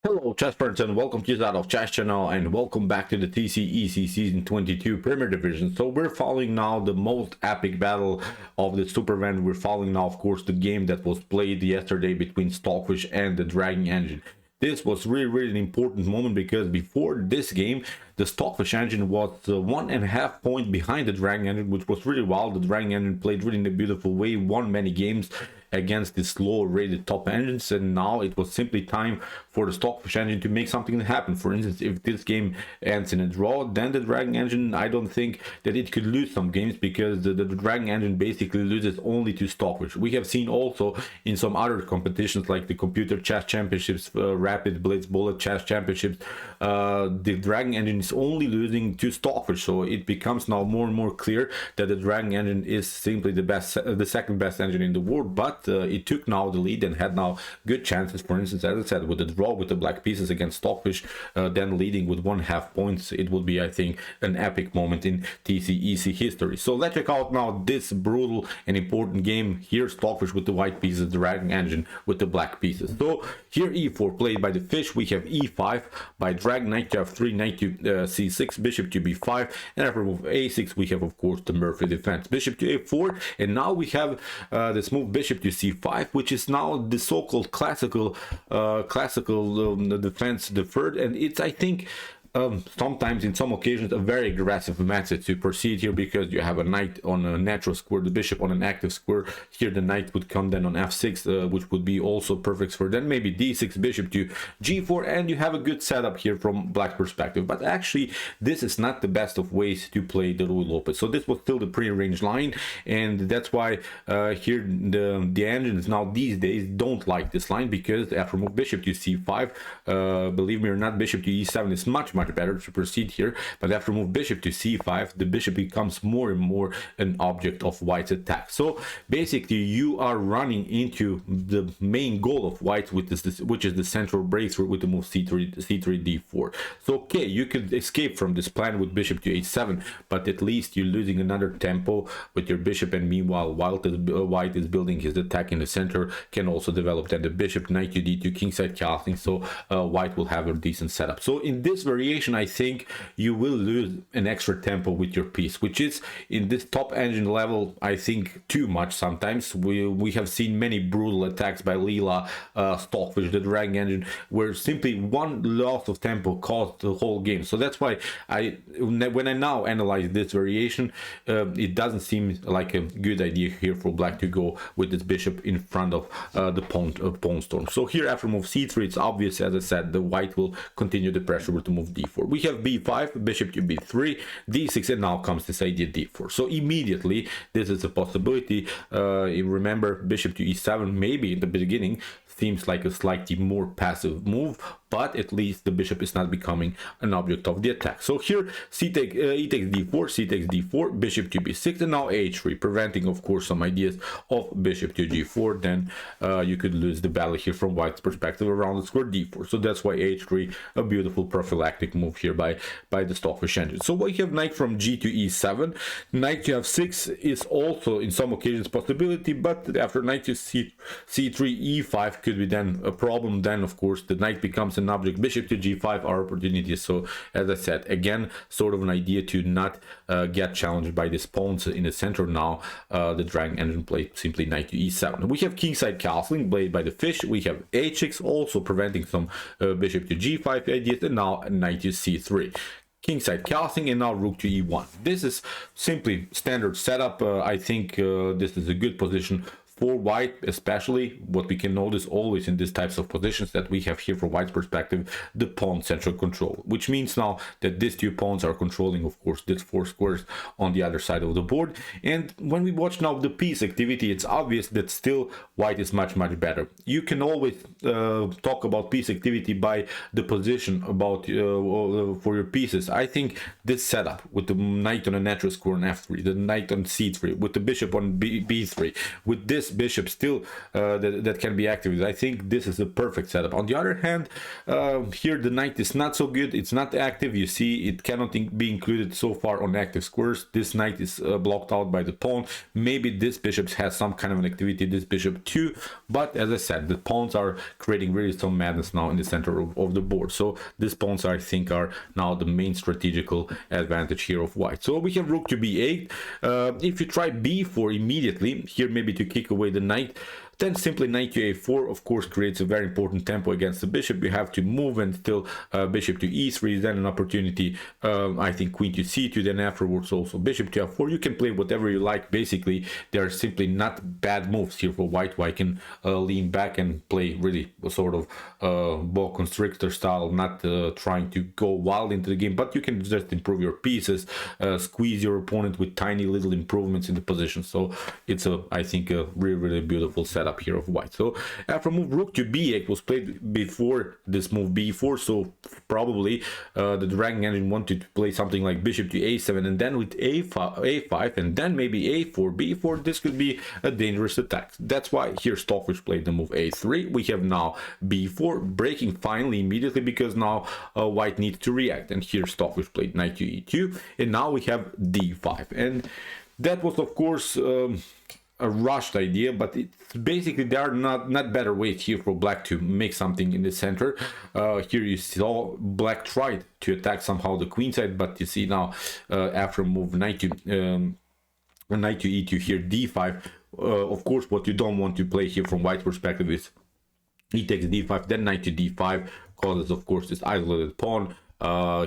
Hello chess friends and welcome to Jozarov Chess channel and welcome back to the TCEC Season 22 Premier Division. So we're following now the most epic battle of the super event. We're following now of course the game that was played yesterday between Stockfish and the Dragon Engine. This was really an important moment because before this game the Stockfish engine was 1.5 points behind the Dragon engine, which was really wild. The Dragon engine played really in a beautiful way, won many games against the slow rated top engines, and now it was simply time for the Stockfish engine to make something happen. For instance, if this game ends in a draw, then the Dragon engine, I don't think that it could lose some games because the Dragon engine basically loses only to Stockfish. We have seen also in some other competitions like the Computer Chess Championships, Rapid Blitz Bullet Chess Championships, the Dragon engine is only losing to Stockfish. So it becomes now more and more clear that the Dragon engine is simply the second best engine in the world, but it took now the lead and had now good chances. For instance, as I said, with the draw with the black pieces against Stockfish, then leading with 1.5 points, it will be, I think, an epic moment in TCEC history. So let's check out now this brutal and important game. Here Stockfish with the white pieces, the Dragon engine with the black pieces. So here e4 played by the fish, we have e5 by Dragon, knight to f3, knight to c6, bishop to b5, and after move a6 we have of course the Murphy defense, bishop to a4, and now we have this move bishop to c5, which is now the so-called classical defense deferred, and it's, I think, sometimes in some occasions a very aggressive method to proceed here, because you have a knight on a natural square, the bishop on an active square. Here the knight would come then on f6, which would be also perfect square, then maybe d6, bishop to g4, and you have a good setup here from black perspective. But actually this is not the best of ways to play the Ruy Lopez. So this was still the pre-arranged line, and that's why here the engines now these days don't like this line, because after move bishop to c5, believe me or not, bishop to e7 is much better to proceed here, but after move bishop to c5, the bishop becomes more and more an object of white's attack. So basically you are running into the main goal of white, which is the central breakthrough with the move c3 d4. So okay, you could escape from this plan with bishop to h7, but at least you're losing another tempo with your bishop, and meanwhile white is building his attack in the center, can also develop then the bishop, knight to d2, kingside castling, so white will have a decent setup. So in this variation I think you will lose an extra tempo with your piece, which is in this top engine level I think too much sometimes. We have seen many brutal attacks by Leela, Stockfish, the Dragon engine, where simply one loss of tempo caused the whole game. So that's why when I now analyze this variation, it doesn't seem like a good idea here for black to go with this bishop in front of the pawn storm. So here after move c3, it's obvious, as I said, the white will continue the pressure with the move d4. We have b5, bishop to b3, d6, and now comes this idea d4. So immediately this is a possibility. Remember, bishop to e7 maybe in the beginning seems like a slightly more passive move, but at least the bishop is not becoming an object of the attack. So here e takes d4, c takes d4, bishop to b6, and now h3, preventing of course some ideas of bishop to g4. Then you could lose the battle here from white's perspective around the square d4. So that's why h3, a beautiful prophylactic move here by the Stockfish engine. So we have knight from g to e7, knight to f6 is also in some occasions possibility, but after knight to c3, e5 could be then a problem. Then of course the knight becomes an object, bishop to g5 are opportunities. So as I said, again, sort of an idea to not get challenged by these pawns in the center. Now the Dragon engine played simply knight to e7. We have kingside castling played by the fish, we have h6 also preventing some bishop to g5 ideas, and now knight to c3, kingside castling, and now rook to e1. This is simply standard setup. I think this is a good position for white, especially. What we can notice always in these types of positions that we have here from white's perspective, the pawn central control, which means now that these two pawns are controlling of course these four squares on the other side of the board. And when we watch now the piece activity, it's obvious that still white is much better. You can always talk about piece activity by the position about for your pieces. I think this setup with the knight on a natural square on f3, the knight on c3, with the bishop on b3, with this bishop still that can be activated. I think this is a perfect setup. On the other hand, here the knight is not so good. It's not active. You see, it cannot be included so far on active squares. This knight is blocked out by the pawn. Maybe this bishop has some kind of an activity, this bishop too, but as I said, the pawns are creating really some madness now in the center of the board. So these pawns, I think, are now the main strategical advantage here of white. So we have rook to b8. If you try b4 immediately here, maybe to kick away the knight, then simply knight to a4, of course, creates a very important tempo against the bishop. You have to move, and still bishop to e3 is then an opportunity. I think queen to c2, then afterwards also bishop to f4. You can play whatever you like. Basically, there are simply not bad moves here for white. White can lean back and play really a sort of bow constrictor style, not trying to go wild into the game, but you can just improve your pieces, squeeze your opponent with tiny little improvements in the position. So it's I think a really beautiful setup here of white. So after move rook to b8 was played before this move b4, so probably the Dragon Engine wanted to play something like bishop to a7, and then with a5 and then maybe a4 b4. This could be a dangerous attack. That's why here Stockfish played the move a3. We have now b4 breaking finally immediately, because now white needs to react, and here Stockfish played knight to e2, and now we have d5. And that was, of course, a rushed idea, but it's basically there are not better ways here for black to make something in the center. Here you saw black tried to attack somehow the queen side, but you see now after move knight to e2 here d5. Of course, what you don't want to play here from white's perspective is e takes d5, then knight to d5 causes, of course, this isolated pawn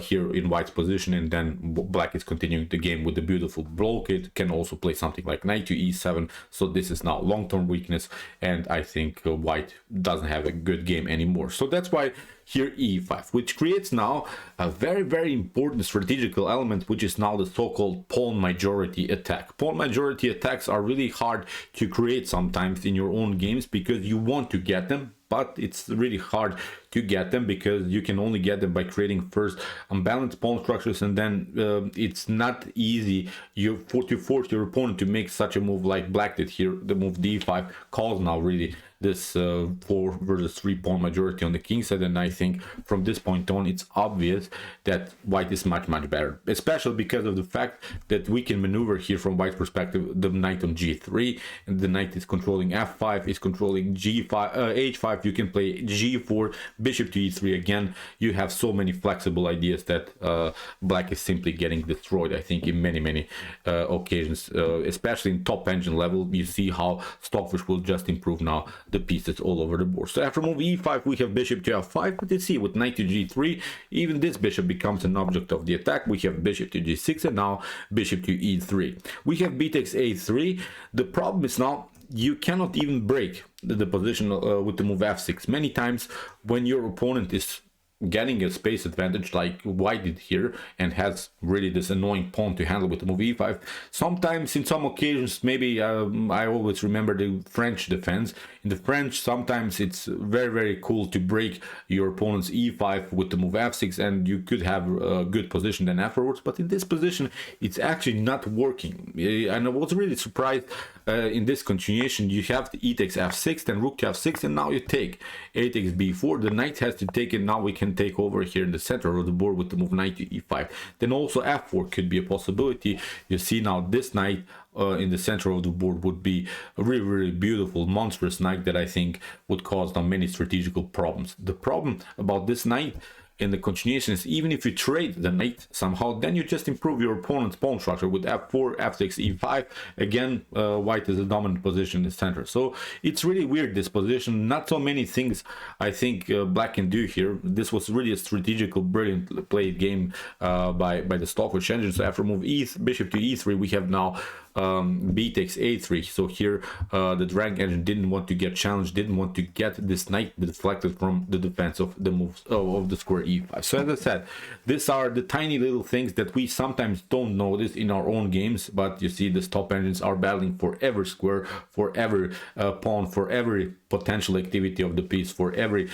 here in white's position, and then black is continuing the game with a beautiful blockade. Can also play something like knight to e7. So this is now long-term weakness, and I think white doesn't have a good game anymore. So that's why here e5, which creates now a very important strategical element, which is now the so-called pawn majority attack. Pawn majority attacks are really hard to create sometimes in your own games, because you want to get them, but it's really hard to get them because you can only get them by creating first unbalanced pawn structures, and then it's not easy to force your opponent to make such a move like black did here. The move d5 calls now really this 4 versus 3 pawn majority on the king side, and I think from this point on it's obvious that white is much better, especially because of the fact that we can maneuver here from white's perspective the knight on g3, and the knight is controlling f5, is controlling g5, h5. You can play g4, bishop to e3. Again, you have so many flexible ideas that black is simply getting destroyed, I think, in many occasions, especially in top engine level. You see how Stockfish will just improve now the pieces all over the board. So after move e5 we have bishop to f5, but you see with knight to g3 even this bishop becomes an object of the attack. We have bishop to g6 and now bishop to e3. We have b takes a3. The problem is now you cannot even break the position with the move f6. Many times when your opponent is getting a space advantage like white did here and has really this annoying pawn to handle with the move e5, sometimes in some occasions, maybe I always remember the French defense. In the French, sometimes it's very cool to break your opponent's e5 with the move f6, and you could have a good position then afterwards, but in this position it's actually not working. And I was really surprised in this continuation. You have the e takes f6, then rook to f6, and now you take a takes b4. The knight has to take it. Now we can take over here in the center of the board with the move knight to e5. Then also f4 could be a possibility. You see now this knight in the center of the board would be a really beautiful, monstrous knight that I think would cause now many strategical problems. The problem about this knight in the continuation is even if you trade the knight somehow, then you just improve your opponent's pawn structure with f4, f6, e5. Again, white is a dominant position in the center. So it's really weird, this position. Not so many things I think black can do here. This was really a strategical, brilliant played game by the Stockfish engine. So after move bishop to e3, we have now b takes a3. So here the Dragon engine didn't want to get challenged, didn't want to get this knight deflected from the defense of the moves of the square e5. So as I said, these are the tiny little things that we sometimes don't notice in our own games, but you see the top engines are battling for every square, for every pawn, for every potential activity of the piece, for every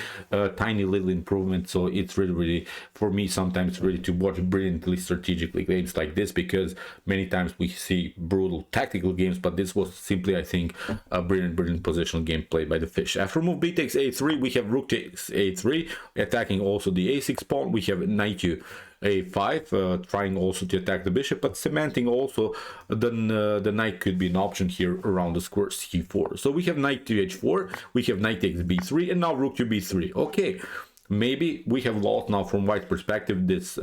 tiny little improvement. So it's really for me sometimes really to watch brilliantly strategically games like this, because many times we see brutal total tactical games, but this was simply, I think, a brilliant positional game played by the fish. After move b takes a3, we have rook takes a3, attacking also the a6 pawn. We have knight to a5, trying also to attack the bishop, but cementing also the knight could be an option here around the square c4. So we have knight to h4, we have knight takes b3, and now rook to b3. Okay, maybe we have lost now from white's perspective this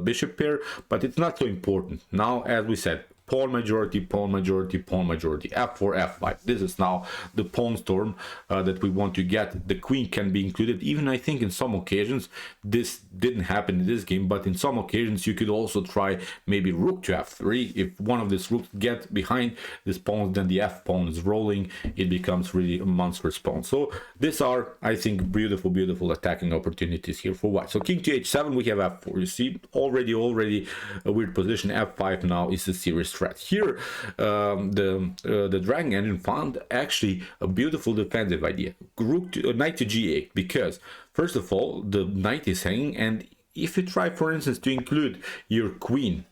bishop pair, but it's not so important. Now, as we said, pawn majority, pawn majority, pawn majority, f4, f5. This is now the pawn storm that we want to get. The queen can be included. Even I think in some occasions, this didn't happen in this game, but in some occasions you could also try maybe rook to f3. If one of these rooks get behind this pawn, then the f pawn is rolling. It becomes really a monstrous pawn. So these are, I think, beautiful attacking opportunities here for white. So king to h7, we have f4. You see, already a weird position. f5 now is a serious threat. Here, the Dragon Engine found actually a beautiful defensive idea. Knight to g8, because first of all, the knight is hanging, and if you try, for instance, to include your queen,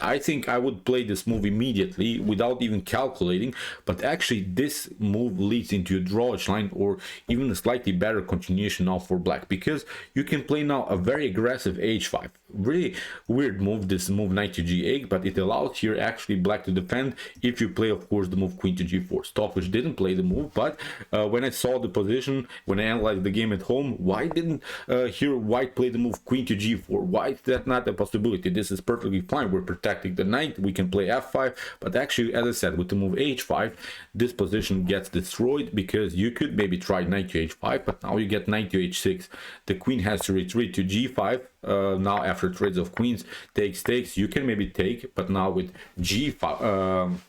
I think I would play this move immediately without even calculating, but actually this move leads into a drawage line or even a slightly better continuation now for black, because you can play now a very aggressive h5. Really weird move, this move knight to g8, but it allows here actually black to defend if you play, of course, the move queen to g4. Stockfish didn't play the move, but when I saw the position, when I analyzed the game at home, why didn't here white play the move queen to g4? Why is that not a possibility? This is perfectly fine. We're protecting the knight, we can play f5, but actually, as I said, with the move h5, this position gets destroyed, because you could maybe try knight to h5, but now you get knight to h6. The queen has to retreat to g5. Now after trades of queens, takes, you can maybe take, but now with g5,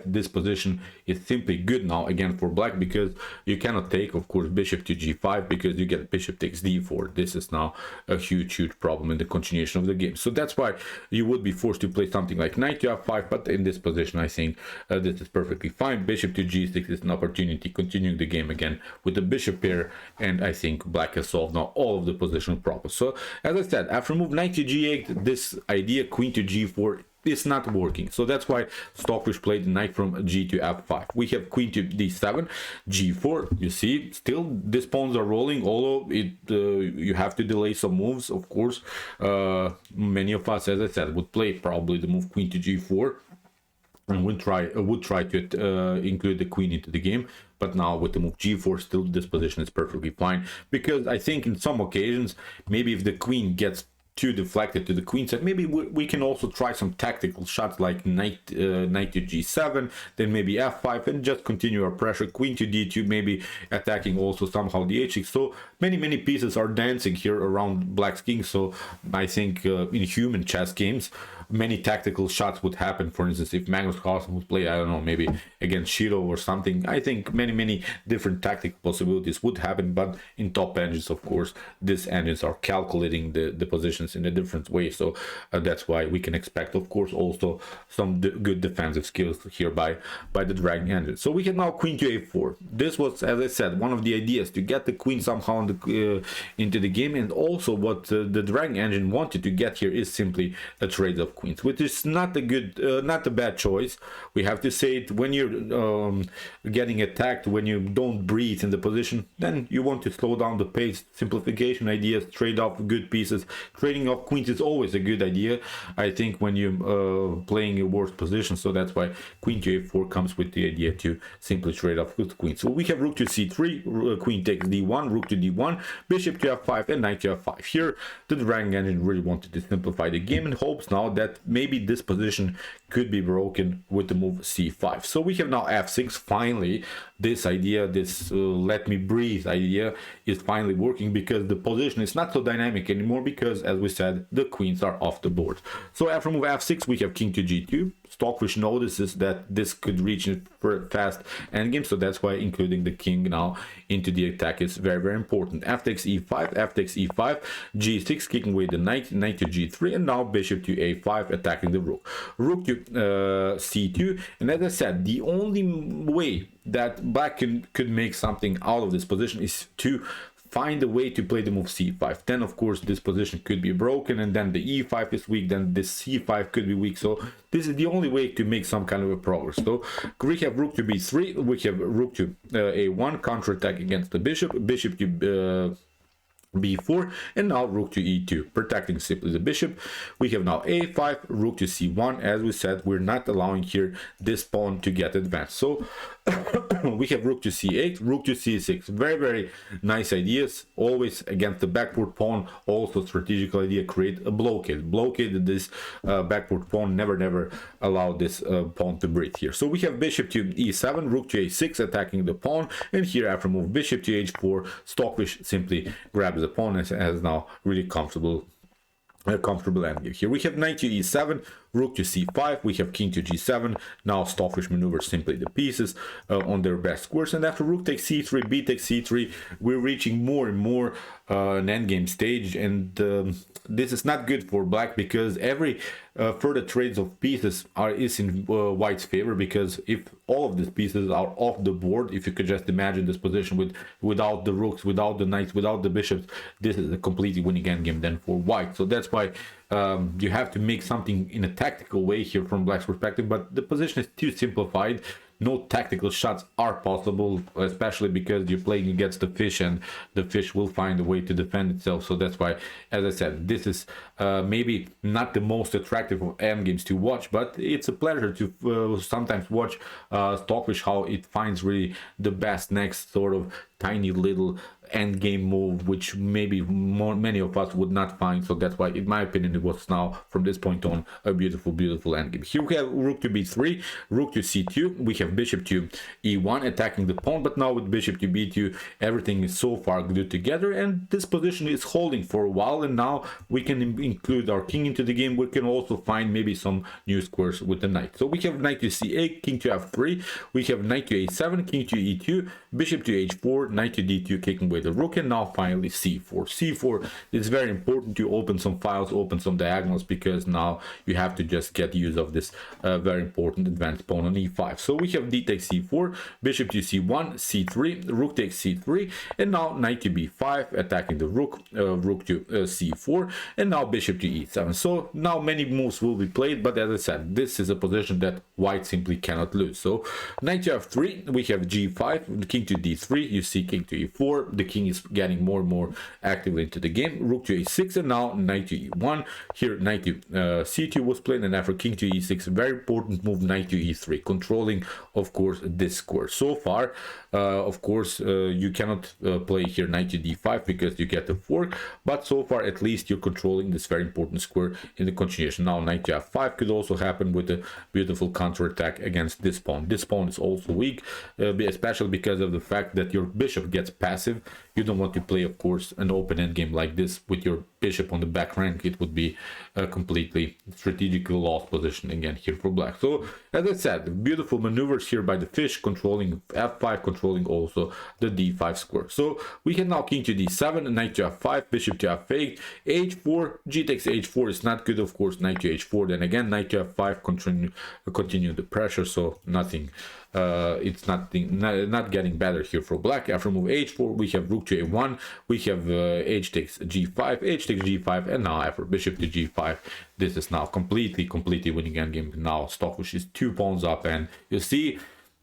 this position is simply good now again for black, because you cannot take, of course, bishop to g5, because you get bishop takes d4. This is now a huge problem in the continuation of the game. So that's why you would be forced to play something like knight to f5, but in this position I think this is perfectly fine. Bishop to g6 is an opportunity, continuing the game again with the bishop pair, and I think black has solved now all of the positional problems. So as I said, after move knight to g8, this idea queen to g4 is not working. So that's why Stockfish played the knight from g to f5. We have queen to d7, g4. You see, still these pawns are rolling, although it you have to delay some moves, of course. Many of us, as I said, would play probably the move queen to g4 and would try to include the queen into the game. But now with the move g4, still this position is perfectly fine, because I think in some occasions, maybe if the queen gets too deflected to the queen side, maybe we can also try some tactical shots like knight to g7, then maybe f5, and just continue our pressure. Queen to d2, maybe attacking also somehow the h6. So many pieces are dancing here around black's king. So I think in human chess games, many tactical shots would happen. For instance, if Magnus Carlsen would play, I don't know, maybe against Shiro or something, I think many different tactical possibilities would happen. But in top engines, of course, these engines are calculating the positions in a different way. So that's why we can expect, of course, also some good defensive skills here by the Dragon engine. So we have now queen to a4. This was, as I said, one of the ideas to get the queen somehow into the game, and also what the Dragon engine wanted to get here is simply a trade of queens, which is not a good, not a bad choice. We have to say it, when you're getting attacked, when you don't breathe in the position, then you want to slow down the pace. Simplification ideas, trade off good pieces. Trading off queens is always a good idea, I think, when you're playing a worse position. So that's why queen to a4 comes with the idea to simply trade off good queens. So we have rook to c3, queen takes d1, rook to d1, bishop to f5, and knight to f5. Here the Dragon engine really wanted to simplify the game in hopes now that maybe this position could be broken with the move c5. So we have now f6. Finally, this idea, this let me breathe idea, is finally working, because the position is not so dynamic anymore, because, as we said, the queens are off the board. So after move f6, we have king to g2. Stockfish notices that this could reach a fast endgame, so that's why including the king now into the attack is very important. f takes e5, f takes e5, g6, kicking away the knight, knight to g3, and now bishop to a5, attacking the rook. Rook to c2, and as I said, the only way that black could make something out of this position is to find a way to play the move c5. Then of course this position could be broken, and then the e5 is weak, then this c5 could be weak. So this is the only way to make some kind of a progress. So we have rook to b3, we have rook to a1, counterattack against the bishop, bishop to b4, and now rook to e2, protecting simply the bishop. We have now a5, rook to c1. As we said, we're not allowing here this pawn to get advanced. So we have rook to c8, rook to c6. Very nice ideas, always against the backward pawn. Also strategical idea, create a blockade this backward pawn, never allow this pawn to breathe here. So we have bishop to e7, rook to a6, attacking the pawn, and here after move bishop to h4, Stockfish simply grabs the pawn and has now really comfortable endgame. Here we have knight to e7, rook to c5, we have king to g7. Now Stockfish maneuvers simply the pieces on their best squares, and after rook takes c3, b takes c3, we're reaching more and more an endgame stage, and this is not good for black, because every further trades of pieces is in white's favor, because if all of these pieces are off the board, if you could just imagine this position without the rooks, without the knights, without the bishops, this is a completely winning endgame then for white. So that's why you have to make something in a tactical way here from black's perspective, but the position is too simplified. No tactical shots are possible, especially because you're playing against the fish, and the fish will find a way to defend itself. So that's why, as I said, this is maybe not the most attractive of endgames to watch, but it's a pleasure to sometimes watch Stockfish, how it finds really the best next sort of tiny little end game move, which maybe many of us would not find. So that's why, in my opinion, it was now from this point on a beautiful end game. Here we have rook to b3, rook to c2, we have bishop to e1, attacking the pawn, but now with bishop to b2, everything is so far glued together, and this position is holding for a while, and now we can include our king into the game. We can also find maybe some new squares with the knight. So we have knight to c8, king to f3, we have knight to a7, king to e2, bishop to h4, knight to d2, kicking away the rook, and now finally c4 is very important to open some files, open some diagonals, because now you have to just get use of this very important advanced pawn on e5. So we have d takes c4, bishop to c1, c3, rook takes c3, and now knight to b5, attacking the rook, rook to c4, and now bishop to e7. So now many moves will be played, but as I said, this is a position that white simply cannot lose. So knight to f3, we have g5, king to d3, you see king to e4, the king is getting more and more actively into the game, rook to a6, and now knight to e1. Here knight to c2 was played, and after king to e6, very important move, knight to e3, controlling of course this square. So far of course you cannot play here knight to d5 because you get the fork, but so far at least you're controlling this very important square in the continuation. Now knight to f5 could also happen with a beautiful counterattack against this pawn. This pawn is also weak, especially because of the fact that your bishop gets passive. You don't want to play, of course, an open endgame like this with your bishop on the back rank. It would be a completely strategically lost position again here for black. So as I said, beautiful maneuvers here by the fish, controlling f5, controlling also the d5 square. So we can now king to d7, knight to f5, bishop to f8, h4, g takes h4 is not good, of course, knight to h4, then again knight to f5, continue the pressure. So nothing, it's not getting better here for black. After move h4, we have rook to a1, we have h takes g5, h takes g5, and now after bishop to g5, this is now completely winning endgame. Now Stockfish is 2 pawns up, and you see,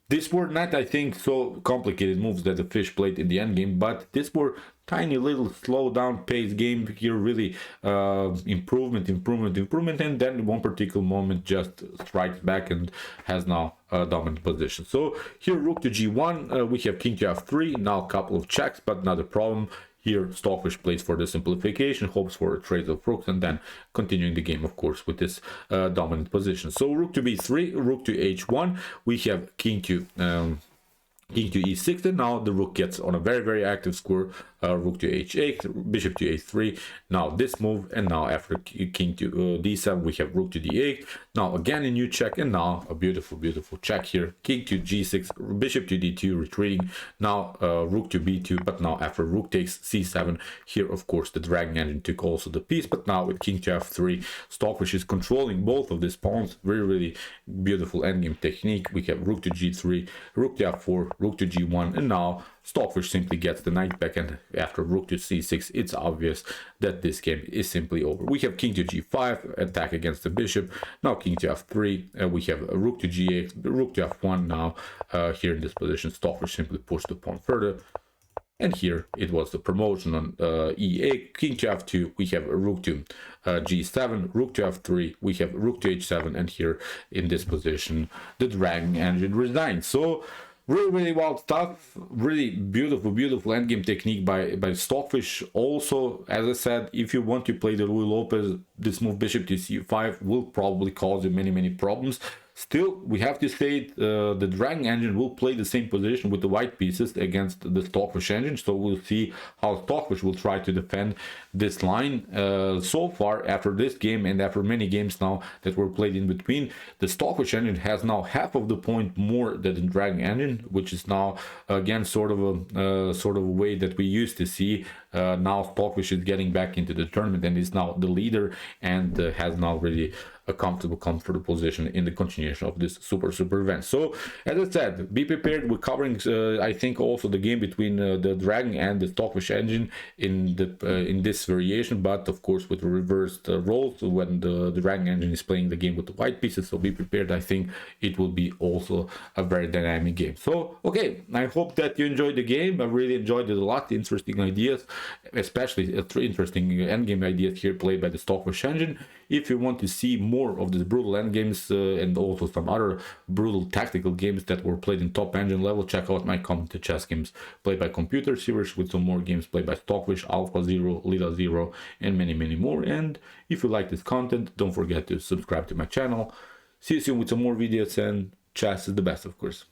these were not, I think, so complicated moves that the fish played in the endgame, but these were tiny little slow down pace game here, really improvement, and then one particular moment just strikes back and has now a dominant position. So here rook to g1, we have king to f3, now a couple of checks, but not a problem. Here Stockfish plays for the simplification, hopes for a trade of rooks, and then continuing the game, of course, with this dominant position. So rook to b3, rook to h1, we have king to e6, and now the rook gets on a very active square, rook to h8, bishop to a3, now this move, and now after king to d7, we have rook to d8, now again a new check, and now a beautiful check here, king to g6, bishop to d2, retreating, now rook to b2, but now after rook takes c7, here of course the dragon engine took also the piece, but now with king to f3, Stockfish is controlling both of these pawns. Really beautiful endgame technique. We have rook to g3, rook to f4, rook to g1, and now Stockfish simply gets the knight back, and after rook to c6, it's obvious that this game is simply over. We have king to g5, attack against the bishop, now king to f3, we have a rook to g8, rook to f1 now. Here in this position, Stockfish simply pushed the pawn further. And here it was the promotion on e8, king to f2, we have a rook to g7, rook to f3, we have rook to h7, and here in this position the dragon engine resigns. So really wild stuff, really beautiful endgame technique by Stockfish. Also, as I said, if you want to play the Louis Lopez, this move bishop to c5 will probably cause you many problems. Still, we have to say the dragon engine will play the same position with the white pieces against the Stockfish engine, so we'll see how Stockfish will try to defend this line. So far, after this game and after many games now that were played in between, the Stockfish engine has now half of the point more than the dragon engine, which is now again sort of a way that we used to see. Now Stockfish is getting back into the tournament and is now the leader, and has now really a comfortable position in the continuation of this super event. So as I said, be prepared. We're covering I think also the game between the dragon and the Stockfish engine in this variation, but of course with reversed roles when the dragon engine is playing the game with the white pieces. So be prepared. I think it will be also a very dynamic game. So okay, I hope that you enjoyed the game. I really enjoyed it a lot. Interesting ideas, especially interesting endgame ideas here played by the Stockfish engine. If you want to see more of these brutal endgames and also some other brutal tactical games that were played in top engine level, check out my commented chess games played by computer series with some more games played by Stockfish, Alpha Zero, Lila Zero, and many more. And if you like this content, don't forget to subscribe to my channel. See you soon with some more videos, and chess is the best, of course.